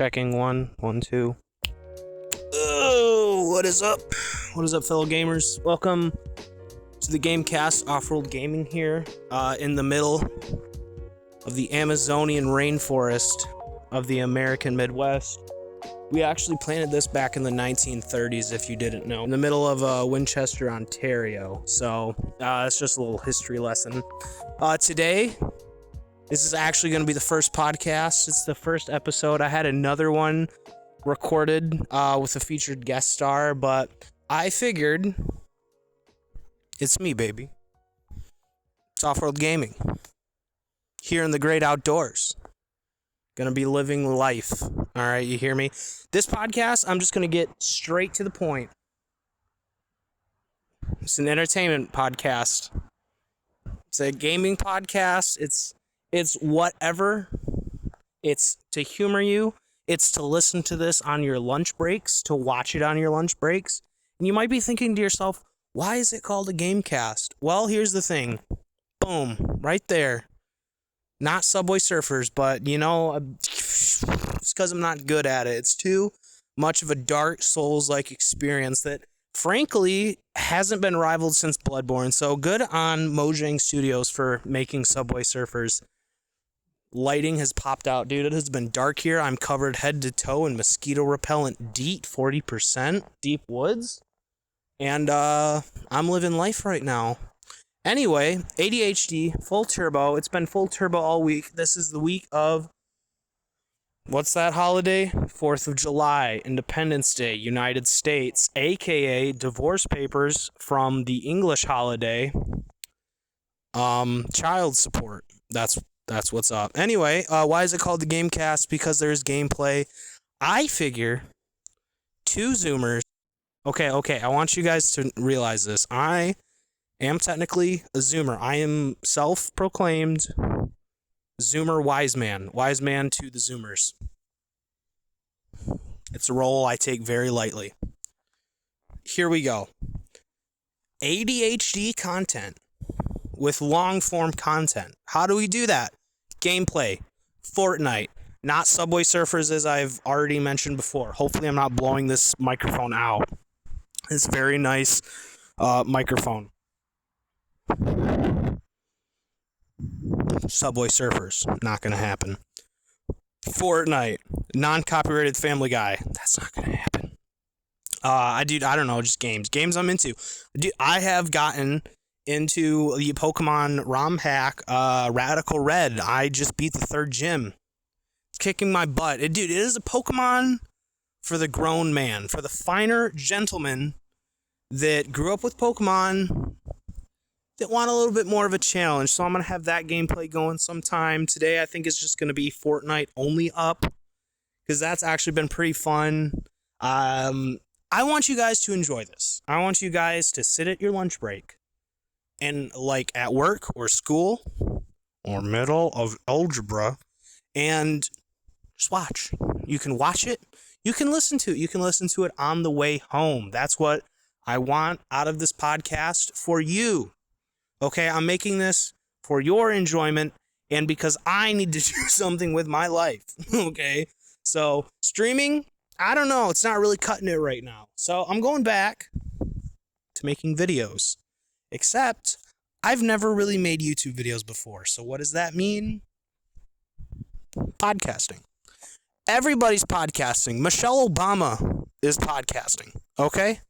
Checking 1, 1, 2. Oh, what is up? What is up, fellow gamers? Welcome to the Gamecast, off-world gaming here, in the middle of the Amazonian rainforest of the American Midwest. We actually planted this back in the 1930s, if you didn't know, in the middle of Winchester, Ontario. So that's just a little history lesson. Today, this is actually going to be the first podcast. It's the first episode. I had another one recorded with a featured guest star, but I figured it's me, baby. It's off-world gaming. Here in the great outdoors. Gonna be living life. Alright, you hear me? This podcast, I'm just gonna get straight to the point. It's an entertainment podcast. It's a gaming podcast. It's whatever. It's to humor you. It's to listen to this on your lunch breaks, to watch it on your lunch breaks. And you might be thinking to yourself, why is it called a Gamecast? Well, here's the thing. Boom. Right there. Not Subway Surfers, but, you know, it's because I'm not good at it. It's too much of a Dark Souls-like experience that, frankly, hasn't been rivaled since Bloodborne. So good on Mojang Studios for making Subway Surfers. Lighting has popped out, dude. It has been dark here. I'm covered head to toe in mosquito repellent DEET, 40%, deep woods. And I'm living life right now. Anyway, ADHD, full turbo. It's been full turbo all week. This is the week of, what's that holiday? 4th of July, Independence Day, United States, aka divorce papers from the English holiday, child support. That's what's up. Anyway, why is it called the Gamecast? Because there's gameplay. I figure two Zoomers. Okay, I want you guys to realize this. I am technically a Zoomer. I am self-proclaimed Zoomer wise man. Wise man to the Zoomers. It's a role I take very lightly. Here we go. ADHD content with long-form content. How do we do that? Gameplay. Fortnite. Not Subway Surfers, as I've already mentioned before. Hopefully I'm not blowing this microphone out. It's a very nice microphone. Subway Surfers, not gonna happen. Fortnite, non-copyrighted Family Guy, that's not gonna happen. I don't know, just games I'm into. Dude, I have gotten into the Pokemon ROM hack, Radical Red. I just beat the 3rd gym. It's kicking my butt. It is a Pokemon for the grown man, for the finer gentleman that grew up with Pokemon, that want a little bit more of a challenge. So I'm going to have that gameplay going sometime. Today I think it's just going to be Fortnite only up, because that's actually been pretty fun. I want you guys to enjoy this. I want you guys to sit at your lunch break and, like, at work or school or middle of algebra and just watch. You can watch it. You can listen to it. You can listen to it on the way home. That's what I want out of this podcast for you. Okay, I'm making this for your enjoyment and because I need to do something with my life. Okay, so streaming, I don't know. It's not really cutting it right now. So I'm going back to making videos. Except I've never really made YouTube videos before. So what does that mean? Podcasting. Everybody's podcasting. Michelle Obama is podcasting. Okay?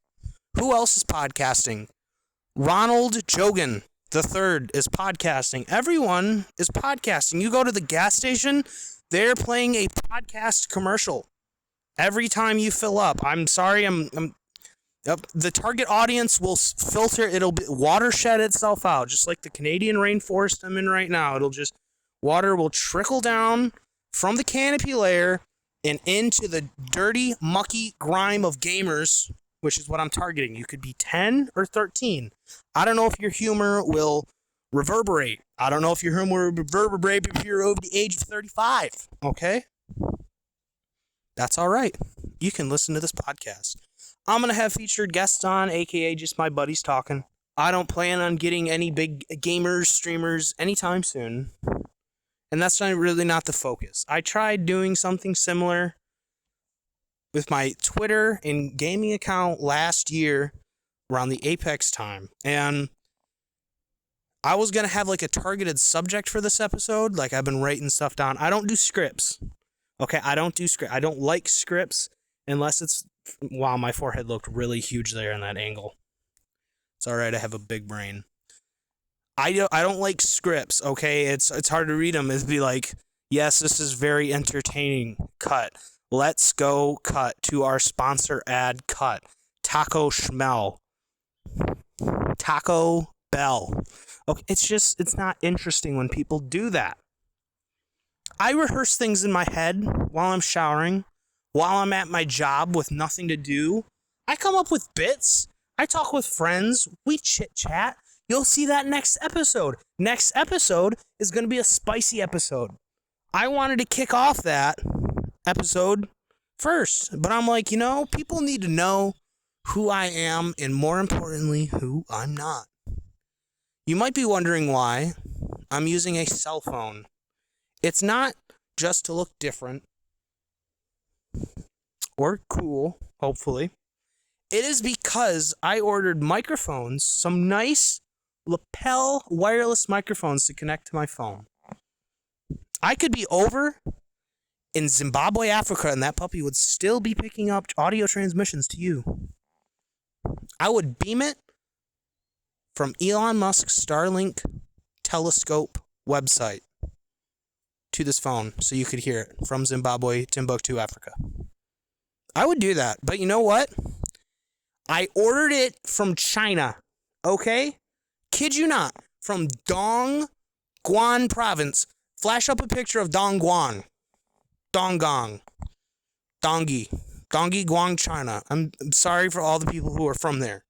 Who else is podcasting? Ronald Jogan III is podcasting. Everyone is podcasting. You go to the gas station, they're playing a podcast commercial every time you fill up. I'm sorry, the target audience will filter. It'll watershed itself out, just like the Canadian rainforest I'm in right now. Water will trickle down from the canopy layer and into the dirty, mucky grime of gamers, which is what I'm targeting. You could be 10 or 13. I don't know if your humor will reverberate. I don't know if your humor will reverberate if you're over the age of 35. Okay? That's all right. You can listen to this podcast. I'm going to have featured guests on, aka just my buddies talking. I don't plan on getting any big gamers, streamers anytime soon. And that's not the focus. I tried doing something similar with my Twitter and gaming account last year around the Apex time. And I was going to have like a targeted subject for this episode. Like I've been writing stuff down. I don't do scripts. Okay, I don't do script. I don't like scripts unless it's... Wow, my forehead looked really huge there in that angle. It's all right, I have a big brain. I don't like scripts, okay? It's hard to read them. It'd be like, yes, this is very entertaining. Cut. Let's go cut to our sponsor ad cut. Taco Schmel. Taco Bell. Okay, it's not interesting when people do that. I rehearse things in my head while I'm showering, while I'm at my job with nothing to do. I come up with bits. I talk with friends. We chit-chat. You'll see that next episode. Next episode is going to be a spicy episode. I wanted to kick off that episode first, but I'm like, people need to know who I am and, more importantly, who I'm not. You might be wondering why I'm using a cell phone. It's not just to look different or cool, hopefully. It is because I ordered microphones, some nice lapel wireless microphones to connect to my phone. I could be over in Zimbabwe, Africa, and that puppy would still be picking up audio transmissions to you. I would beam it from Elon Musk's Starlink telescope website to this phone so you could hear it from Zimbabwe, Timbuktu, Africa. I would do that, but you know what? I ordered it from China, okay? Kid you not, from Dongguan province. Flash up a picture of Dongguan. Donggong. Dongyi, Guang, China. I'm sorry for all the people who are from there.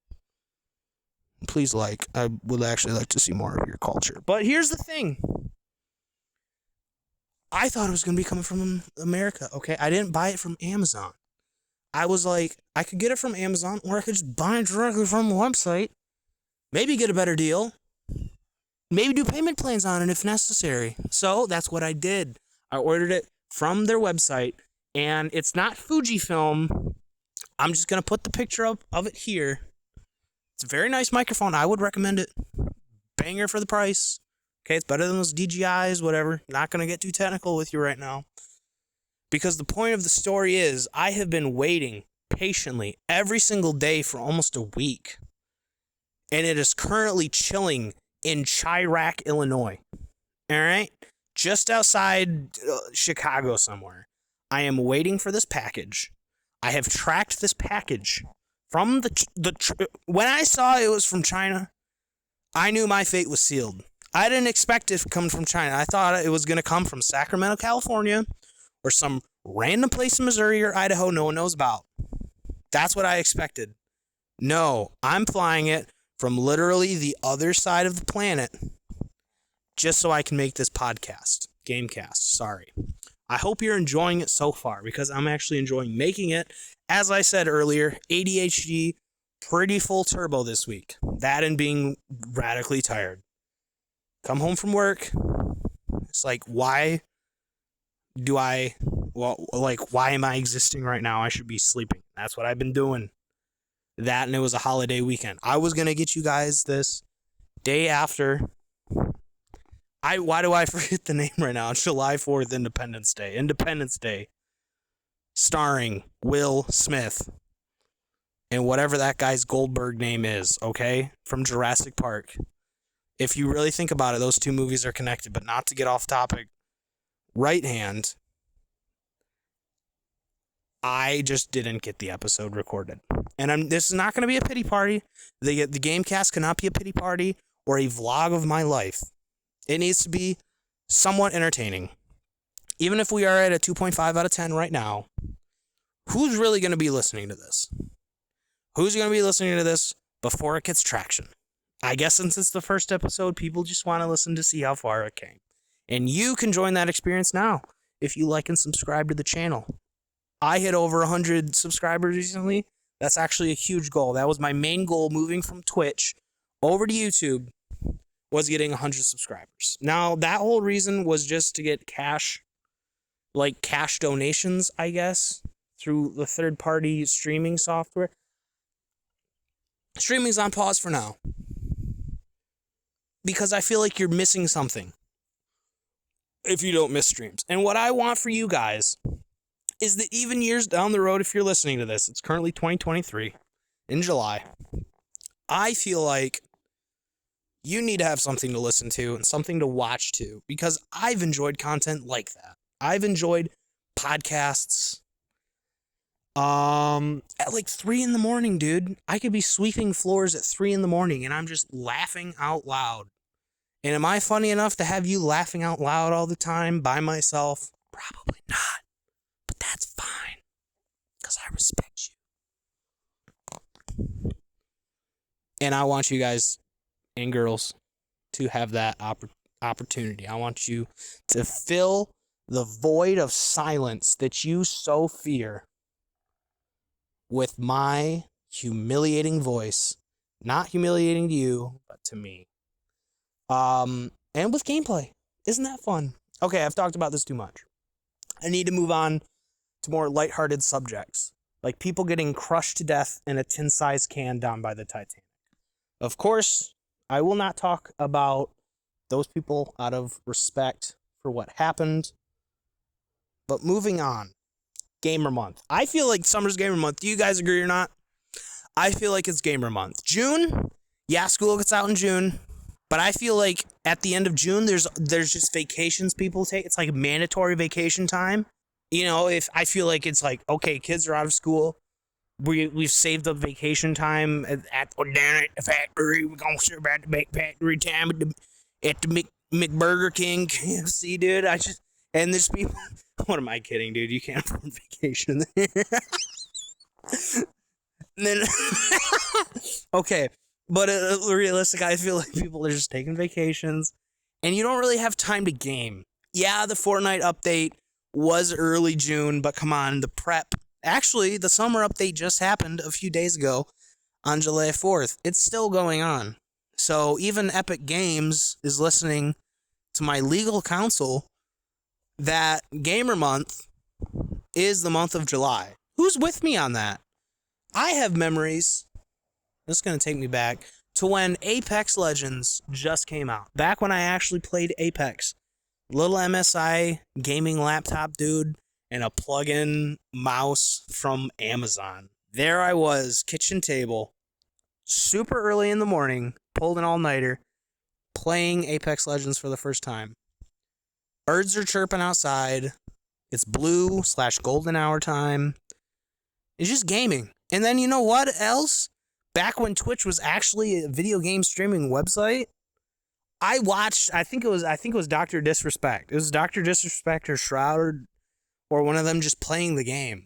Please I would actually like to see more of your culture. But here's the thing. I thought it was going to be coming from America, okay? I didn't buy it from Amazon. I was like, I could get it from Amazon, or I could just buy it directly from the website. Maybe get a better deal. Maybe do payment plans on it if necessary. So that's what I did. I ordered it from their website, and it's not Fujifilm. I'm just going to put the picture up of it here. It's a very nice microphone. I would recommend it. Banger for the price. Okay, it's better than those DJIs, whatever. Not going to get too technical with you right now. Because the point of the story is, I have been waiting patiently every single day for almost a week. And it is currently chilling in Chirac, Illinois. All right? Just outside Chicago somewhere. I am waiting for this package. I have tracked this package from when I saw it was from China, I knew my fate was sealed. I didn't expect it to come from China. I thought it was going to come from Sacramento, California, or some random place in Missouri or Idaho no one knows about. That's what I expected. No, I'm flying it from literally the other side of the planet just so I can make this podcast. Gamecast, sorry. I hope you're enjoying it so far because I'm actually enjoying making it. As I said earlier, ADHD, pretty full turbo this week. That and being radically tired. Come home from work. It's like, why am I existing right now? I should be sleeping. That's what I've been doing. That, and it was a holiday weekend. I was going to get you guys this day after. Why do I forget the name right now? It's July 4th, Independence Day. Independence Day. Starring Will Smith. And whatever that guy's Goldberg name is, okay? From Jurassic Park. If you really think about it, those two movies are connected, but not to get off topic. Right hand. I just didn't get the episode recorded. And this is not going to be a pity party. The Gamecast cannot be a pity party or a vlog of my life. It needs to be somewhat entertaining. Even if we are at a 2.5 out of 10 right now, who's really going to be listening to this? Who's going to be listening to this before it gets traction? I guess since it's the first episode, people just want to listen to see how far it came. And you can join that experience now if you like and subscribe to the channel. I hit over 100 subscribers recently. That's actually a huge goal. That was my main goal moving from Twitch over to YouTube, was getting 100 subscribers. Now, that whole reason was just to get cash donations, I guess, through the third-party streaming software. Streaming's on pause for now because I feel like you're missing something if you don't miss streams. And what I want for you guys is that even years down the road, if you're listening to this, it's currently 2023 in July, I feel like you need to have something to listen to and something to watch to, because I've enjoyed content like that. I've enjoyed podcasts at like 3 a.m, dude. I could be sweeping floors at 3 a.m. and I'm just laughing out loud. And am I funny enough to have you laughing out loud all the time by myself? Probably not. But that's fine, because I respect you. And I want you guys and girls to have that opportunity. I want you to fill the void of silence that you so fear with my humiliating voice. Not humiliating to you, but to me. And with gameplay. Isn't that fun? Okay, I've talked about this too much. I need to move on to more lighthearted subjects, like people getting crushed to death in a tin-sized can down by the Titanic. Of course, I will not talk about those people out of respect for what happened. But moving on, Gamer Month. I feel like summer's Gamer Month. Do you guys agree or not? I feel like it's Gamer Month. June, yeah, school gets out in June. But I feel like at the end of June, there's just vacations people take. It's like mandatory vacation time. You know, if I feel like it's like, okay, kids are out of school. We've saved up vacation time down at the factory. We're going to serve at the factory time at the McBurger King KFC, dude. And there's people. What am I kidding, dude? You can't afford vacation there. And then, okay. But realistic, I feel like people are just taking vacations, and you don't really have time to game. Yeah, the Fortnite update was early June, but come on, the prep. Actually, the summer update just happened a few days ago on July 4th. It's still going on. So even Epic Games is listening to my legal counsel that Gamer Month is the month of July. Who's with me on that? I have memories. This is going to take me back to when Apex Legends just came out. Back when I actually played Apex. Little MSI gaming laptop dude and a plug-in mouse from Amazon. There I was, kitchen table, super early in the morning, pulled an all-nighter, playing Apex Legends for the first time. Birds are chirping outside. It's blue/golden hour time. It's just gaming. And then you know what else? Back when Twitch was actually a video game streaming website, I watched, I think it was Dr. Disrespect. It was Dr. Disrespect or Shroud or one of them just playing the game.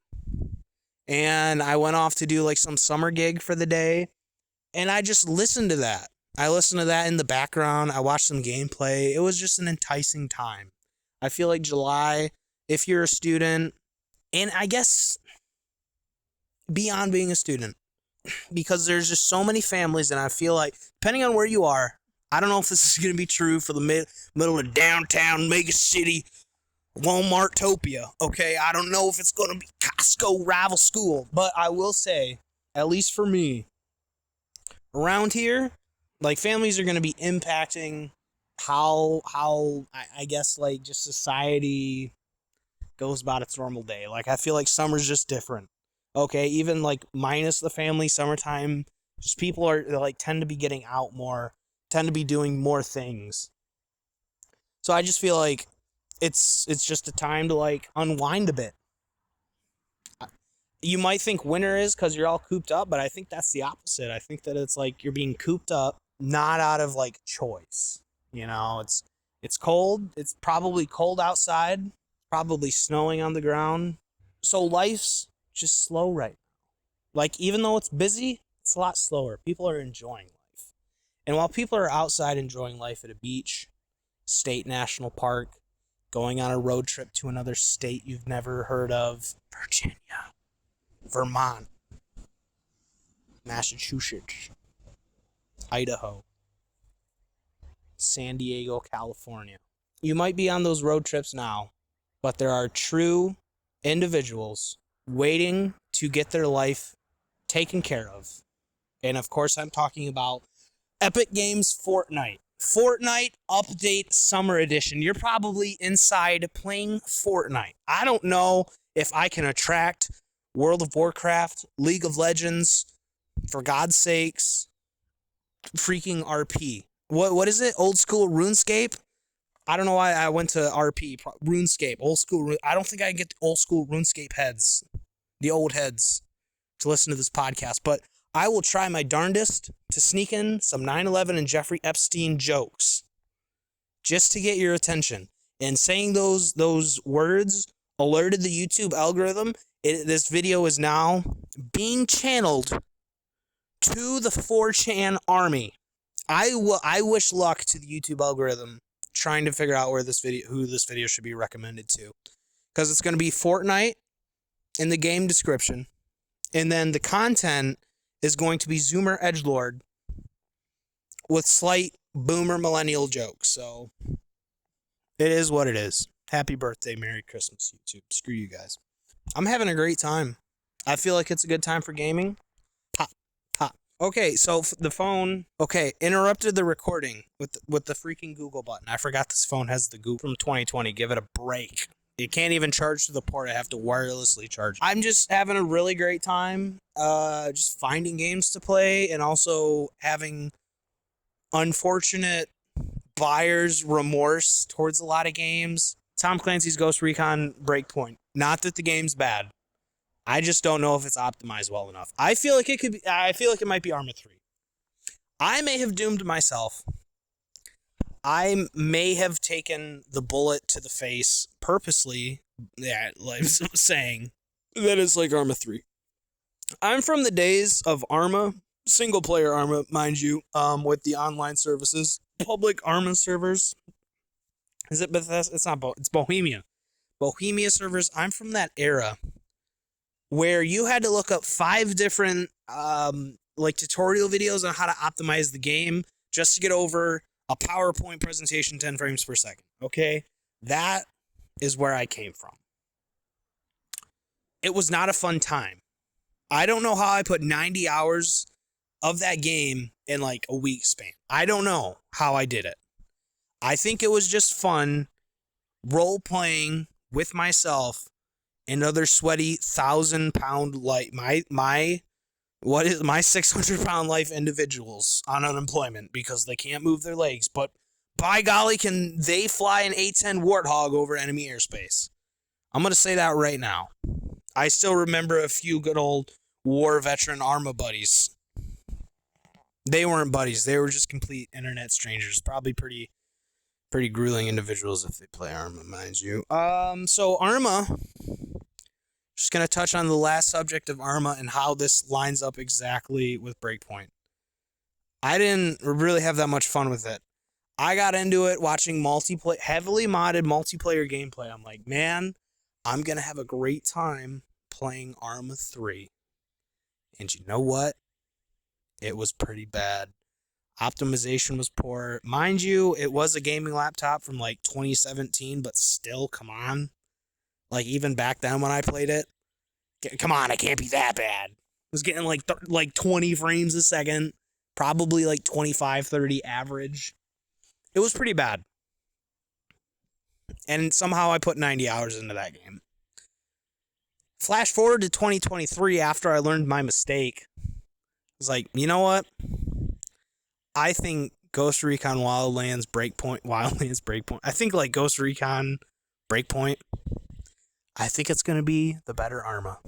And I went off to do like some summer gig for the day, and I just listened to that. I listened to that in the background. I watched some gameplay. It was just an enticing time. I feel like July, if you're a student, and I guess beyond being a student, because there's just so many families, and I feel like, depending on where you are, I don't know if this is going to be true for the middle of downtown mega city Walmartopia, okay? I don't know if it's going to be Costco rival school, but I will say, at least for me, around here, like, families are going to be impacting how I guess, like, just society goes about its normal day. Like, I feel like summer's just different. Okay, even like minus the family summertime, just people are like tend to be getting out more, tend to be doing more things. So I just feel like it's just a time to like unwind a bit. You might think winter is because you're all cooped up, but I think that's the opposite. I think that it's like you're being cooped up, not out of like choice. You know, it's cold. It's probably cold outside, probably snowing on the ground. So life's just slow right now. Like, even though it's busy, it's a lot slower. People are enjoying life. And while people are outside enjoying life at a beach, state national park, going on a road trip to another state you've never heard of, Virginia, Vermont, Massachusetts, Idaho, San Diego, California. You might be on those road trips now, but there are true individuals waiting to get their life taken care of. And of course, I'm talking about Epic Games Fortnite. Fortnite Update Summer Edition. You're probably inside playing Fortnite. I don't know if I can attract World of Warcraft, League of Legends, for God's sakes, freaking RP. What is it? Old school RuneScape? I don't know why I went to RP. RuneScape, old school. I don't think I can get the old school RuneScape heads, the old heads, to listen to this podcast. But I will try my darndest to sneak in some 9/11 and Jeffrey Epstein jokes just to get your attention. And saying those words alerted the YouTube algorithm. This video is now being channeled to the 4chan army. I wish luck to the YouTube algorithm trying to figure out who this video should be recommended to, because it's going to be Fortnite in the game description, and then the content is going to be Zoomer Edgelord with slight boomer millennial jokes. So it is what it is. Happy birthday, Merry Christmas, YouTube. Screw you guys. I'm having a great time. I feel like it's a good time for gaming. Pop, pop. Okay, so the phone, interrupted the recording with the freaking Google button. I forgot this phone has the Google from 2020. Give it a break. It can't even charge to the port. I have to wirelessly charge. I'm just having a really great time, just finding games to play, and also having unfortunate buyer's remorse towards a lot of games. Tom Clancy's Ghost Recon Breakpoint. Not that the game's bad. I just don't know if it's optimized well enough. I feel like it might be Arma 3. I may have doomed myself. I may have taken the bullet to the face purposely. Yeah, like I'm saying that it's like Arma 3. I'm from the days of Arma, single player Arma, mind you, with the online services, public Arma servers. Is it Bethesda? It's not. It's Bohemia. Bohemia servers. I'm from that era where you had to look up 5 different tutorial videos on how to optimize the game just to get over a PowerPoint presentation 10 frames per second. Okay? That is where I came from. It was not a fun time. I don't know how I put 90 hours of that game in like a week span. I don't know how I did it. I think it was just fun role-playing with myself and other sweaty 1,000-pound life, my 600-pound life individuals on unemployment because they can't move their legs. But by golly, can they fly an A-10 Warthog over enemy airspace? I'm going to say that right now. I still remember a few good old war veteran Arma buddies. They weren't buddies. They were just complete internet strangers. Probably pretty grueling individuals if they play Arma, mind you. So Arma, just going to touch on the last subject of Arma and how this lines up exactly with Breakpoint. I didn't really have that much fun with it. I got into it watching heavily modded multiplayer gameplay. I'm like, man, I'm going to have a great time playing Arma 3. And you know what? It was pretty bad. Optimization was poor. Mind you, it was a gaming laptop from like 2017, but still, come on. Like, even back then when I played it, come on, it can't be that bad. It was getting like 20 frames a second, probably like 25, 30 average. It was pretty bad. And somehow I put 90 hours into that game. Flash forward to 2023 after I learned my mistake. I was like, you know what? I think Ghost Recon Wildlands Breakpoint. I think like Ghost Recon Breakpoint. I think it's going to be the better Arma.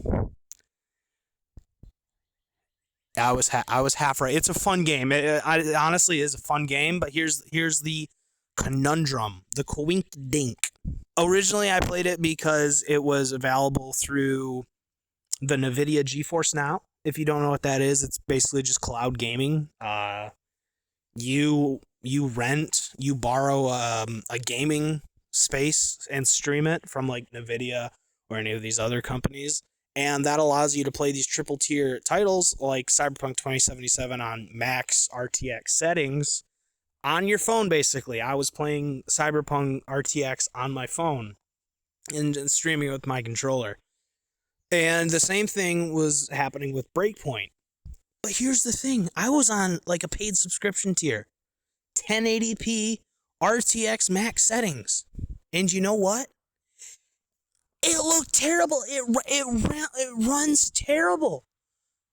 I was half right. It's a fun game. It honestly is a fun game, but here's the conundrum, the coink dink. Originally, I played it because it was available through the NVIDIA GeForce Now. If you don't know what that is, it's basically just cloud gaming. You borrow a gaming space and stream it from like NVIDIA or any of these other companies, and that allows you to play these triple tier titles like Cyberpunk 2077 on max RTX settings on your phone. Basically, I was playing Cyberpunk RTX on my phone and streaming with my controller. And the same thing was happening with Breakpoint. But here's the thing. I was on like a paid subscription tier. 1080p RTX max settings. And you know what? It looked terrible. It runs terrible.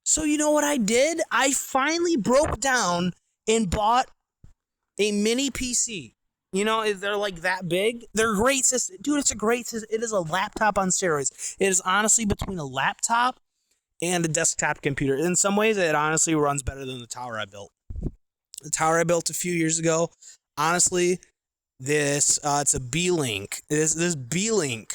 So you know what I did? I finally broke down and bought a mini PC. You know, they're like that big. They're great system. Dude, it's a great system. It is a laptop on steroids. It is honestly between a laptop and a desktop computer. In some ways, it honestly runs better than the tower I built. The tower I built a few years ago, honestly, it's a B-Link. This B-Link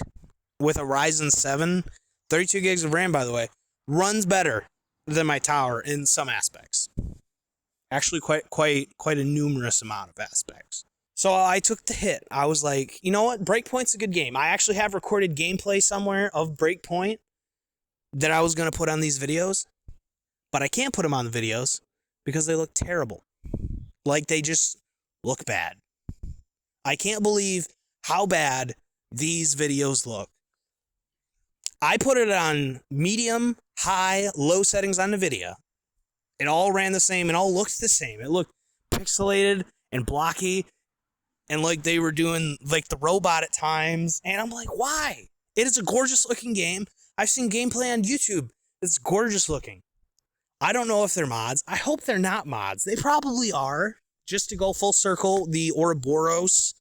with a Ryzen 7, 32 gigs of RAM, by the way, runs better than my tower in some aspects. Actually, quite a numerous amount of aspects. So I took the hit. I was like, you know what? Breakpoint's a good game. I actually have recorded gameplay somewhere of Breakpoint that I was going to put on these videos, but I can't put them on the videos because they look terrible. Like, they just look bad. I can't believe how bad these videos look. I put it on medium, high, low settings on NVIDIA. It all ran the same. It all looked the same. It looked pixelated and blocky and like they were doing like the robot at times. And I'm like, why? It is a gorgeous looking game. I've seen gameplay on YouTube. It's gorgeous looking. I don't know if they're mods. I hope they're not mods. They probably are. Just to go full circle, the Ouroboros,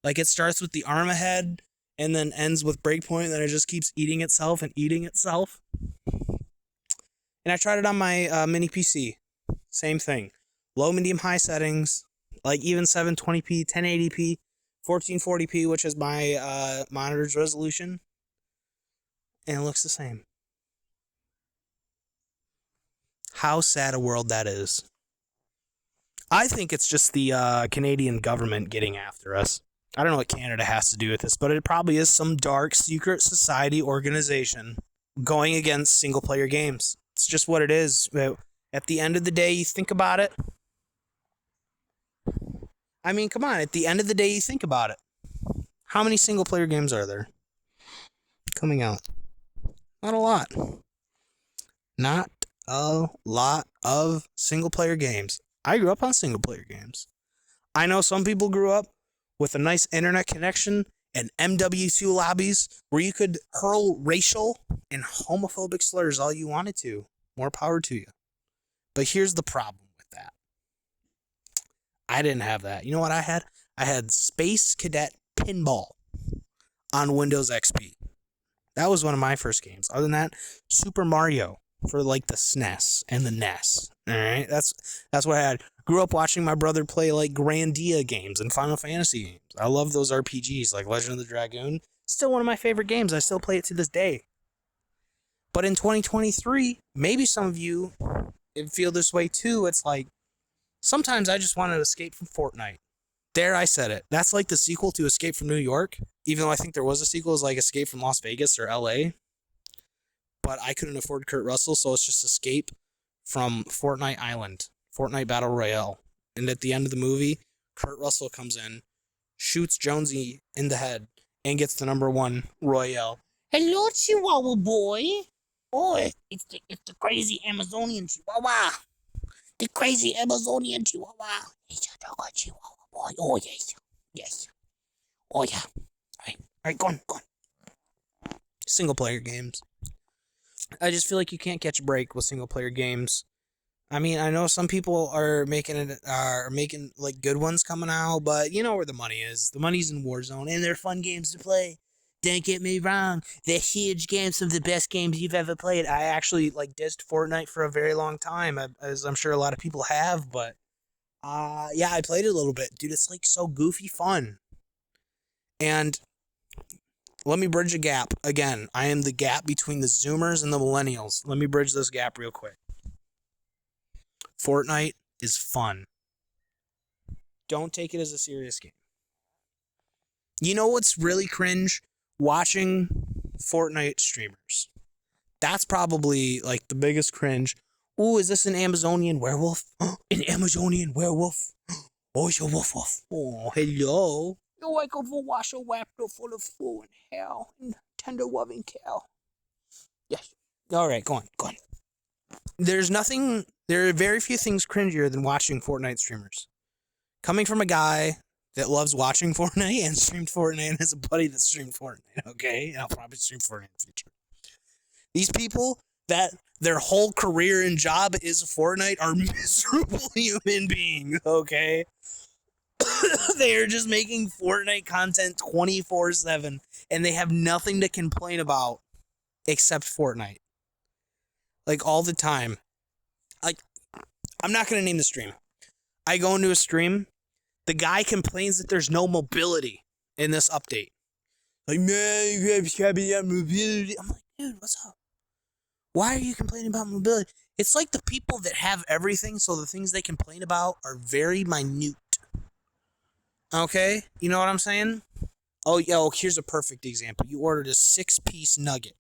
like it starts with the arm ahead and then ends with Breakpoint, and then it just keeps eating itself and eating itself. And I tried it on my mini PC. Same thing. Low, medium, high settings, like even 720p, 1080p, 1440p, which is my monitor's resolution. And it looks the same. How sad a world that is. I think it's just the Canadian government getting after us. I don't know what Canada has to do with this, but it probably is some dark secret society organization going against single-player games. It's just what it is. At the end of the day, you think about it. I mean, come on. At the end of the day, you think about it. How many single-player games are there coming out? Not a lot. Not a lot of single-player games. I grew up on single-player games. I know some people grew up with a nice internet connection and MW2 lobbies where you could hurl racial and homophobic slurs all you wanted to. More power to you. But here's the problem with that. I didn't have that. You know what I had? I had Space Cadet Pinball on Windows XP. That was one of my first games. Other than that, Super Mario for like the SNES and the NES. All right, that's what I had. Grew up watching my brother play like Grandia games and Final Fantasy games. I love those RPGs like Legend of the Dragoon. Still one of my favorite games. I still play it to this day. But in 2023, maybe some of you feel this way too. It's like sometimes I just want to escape from Fortnite. There, I said it. That's like the sequel to Escape from New York. Even though I think there was a sequel, it's like Escape from Las Vegas or LA. But I couldn't afford Kurt Russell, so it's just Escape from Fortnite Island, Fortnite Battle Royale. And at the end of the movie, Kurt Russell comes in, shoots Jonesy in the head, and gets the #1 Royale. Hello, Chihuahua boy. Oh, it's the crazy Amazonian Chihuahua. The crazy Amazonian Chihuahua. It's a dog Chihuahua boy. Oh, yes. Yes. Oh, yeah. All right, go on. Single player games. I just feel like you can't catch a break with single player games. I mean, I know some people are making like good ones coming out, but you know where the money is. The money's in Warzone, and they're fun games to play. Don't get me wrong, they're huge games, some of the best games you've ever played. I actually like dissed Fortnite for a very long time, as I'm sure a lot of people have, but yeah, I played it a little bit. Dude, it's like so goofy fun. And let me bridge a gap. Again, I am the gap between the Zoomers and the Millennials. Let me bridge this gap real quick. Fortnite is fun. Don't take it as a serious game. You know what's really cringe? Watching Fortnite streamers. That's probably like the biggest cringe. Ooh, is this an Amazonian werewolf? An Amazonian werewolf? Oh, it's a woof woof. Oh, hello. You wake up for wash a wapper full of food and hell and tender loving cow. Yes. All right, go on. There are very few things cringier than watching Fortnite streamers. Coming from a guy that loves watching Fortnite and streamed Fortnite and has a buddy that streamed Fortnite, okay? And I'll probably stream Fortnite in the future. These people that their whole career and job is Fortnite are miserable human beings, okay? They are just making Fortnite content 24/7, and they have nothing to complain about except Fortnite. Like, all the time. Like, I'm not going to name the stream. I go into a stream, the guy complains that there's no mobility in this update. Like, man, you guys gotta be on mobility. I'm like, dude, what's up? Why are you complaining about mobility? It's like the people that have everything, so the things they complain about are very minute. Okay? You know what I'm saying? Oh, yo, here's a perfect example. You ordered a 6-piece nugget,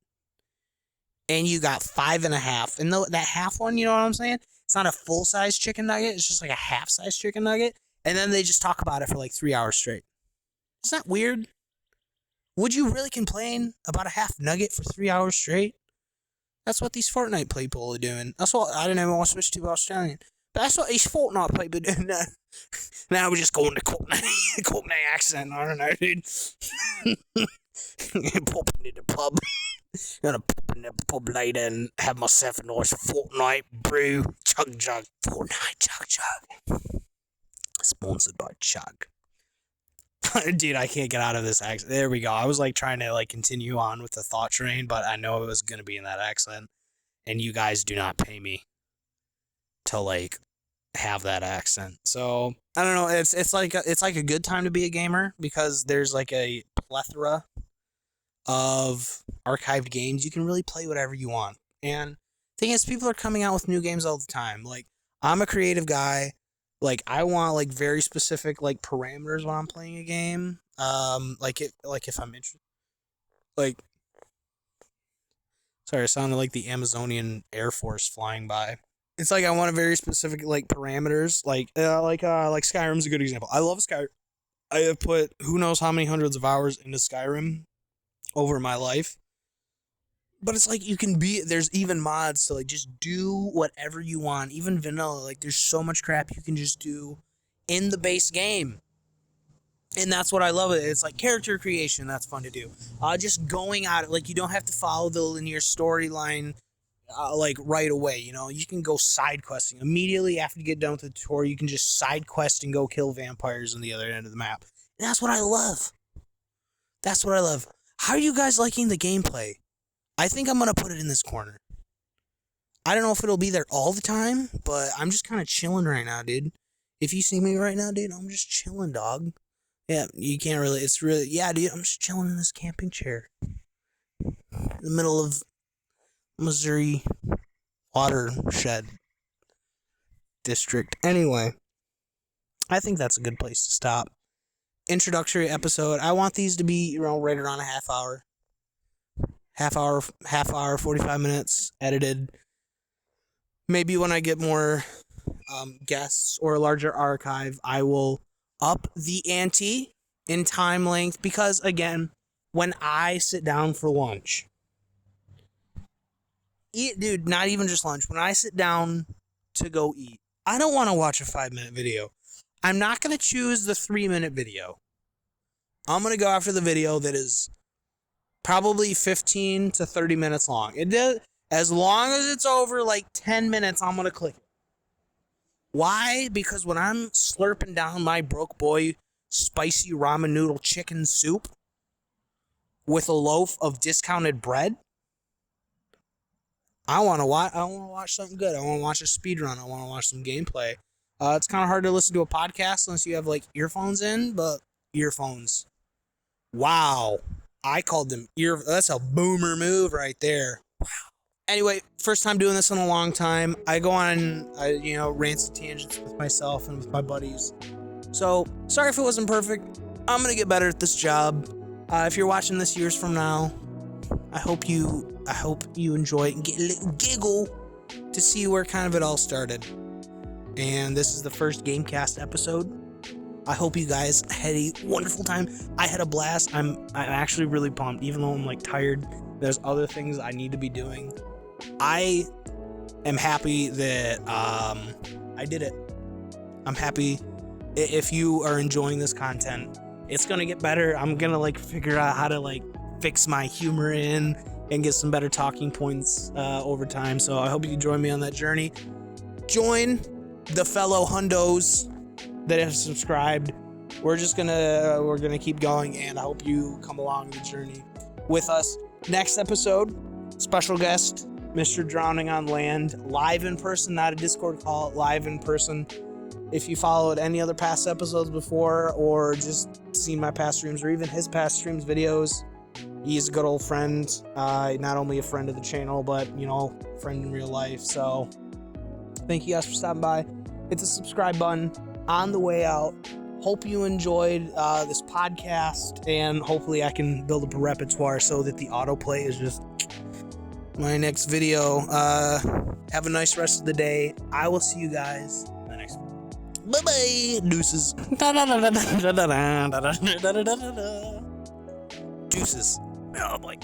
and you got 5.5. And that half one, you know what I'm saying? It's not a full-size chicken nugget. It's just like a half-size chicken nugget. And then they just talk about it for like 3 hours straight. Isn't that weird? Would you really complain about a half nugget for 3 hours straight? That's what these Fortnite people are doing. That's what I didn't even want to switch to Australian. But that's what these Fortnite people are doing. Now we're just going to Cockney accent. I don't know, dude. Popping in the pub. Gonna pop in the pub later and have myself a nice Fortnite brew. Chug jug. Fortnite chug jug. Sponsored by Chug. Dude, I can't get out of this accent. There we go. I was like trying to like continue on with the thought train, but I know it was gonna be in that accent. And you guys do not pay me to like have that accent. So I don't know. It's like a good time to be a gamer because there's like a plethora of archived games. You can really play whatever you want. And the thing is, people are coming out with new games all the time. Like, I'm a creative guy. Like, I want like very specific like parameters when I'm playing a game. Like if I'm interested. Like, sorry, it sounded like the Amazonian Air Force flying by. It's like I want a very specific like parameters. Like Skyrim's a good example. I love Skyrim. I have put who knows how many hundreds of hours into Skyrim over my life. But it's like there's even mods to like just do whatever you want, even vanilla. Like, there's so much crap you can just do in the base game. And that's what I love it. It's like character creation, that's fun to do. Just going at it, like, you don't have to follow the linear storyline like right away, you know. You can go side questing. Immediately after you get done with the tutorial, you can just side quest and go kill vampires on the other end of the map. And that's what I love. That's what I love. How are you guys liking the gameplay? I think I'm going to put it in this corner. I don't know if it'll be there all the time, but I'm just kind of chilling right now, dude. If you see me right now, dude, I'm just chilling, dog. Yeah, you can't really, yeah, dude, I'm just chilling in this camping chair. In the middle of Missouri watershed district. Anyway, I think that's a good place to stop. Introductory episode. I want these to be, you know, right around a half hour, 45 minutes, edited. Maybe when I get more guests or a larger archive, I will up the ante in time length because, again, when I sit down for lunch, dude, not even just lunch, when I sit down to go eat, I don't want to watch a 5-minute video. I'm not going to choose the 3-minute video. I'm going to go after the video that is probably 15 to 30 minutes long. As long as it's over like 10 minutes, I'm going to click it. Why? Because when I'm slurping down my broke boy spicy ramen noodle chicken soup with a loaf of discounted bread, I want to watch something good. I want to watch a speed run. I want to watch some gameplay. It's kind of hard to listen to a podcast unless you have like earphones in, but earphones. Wow. I called them that's a boomer move right there. Wow. Anyway, first time doing this in a long time. I go on, rants and tangents with myself and with my buddies. So, sorry if it wasn't perfect. I'm going to get better at this job. If you're watching this years from now, I hope you enjoy it and get a little giggle to see where kind of it all started. And this is the first Gamecast episode. I hope you guys had a wonderful time. I had a blast. I'm actually really pumped, even though I'm like tired. There's other things I need to be doing. I am happy that I did it. I'm happy. If you are enjoying this content, it's gonna get better. I'm gonna like figure out how to like fix my humor in and get some better talking points over time. So I hope you can join me on that journey. Join the fellow hundos that have subscribed. We're gonna keep going, and I hope you come along the journey with us. Next episode, special guest, Mr. Drowning on Land, live in person, not a Discord call, live in person. If you followed any other past episodes before, or just seen my past streams, or even his past streams videos, he's a good old friend. Not only a friend of the channel, but a friend in real life. So thank you guys for stopping by. Hit the subscribe button on the way out. Hope you enjoyed this podcast, and hopefully I can build up a repertoire so that the autoplay is just my next video. Have a nice rest of the day. I will see you guys in the next one. Bye-bye. Deuces. Deuces. Oh, boy.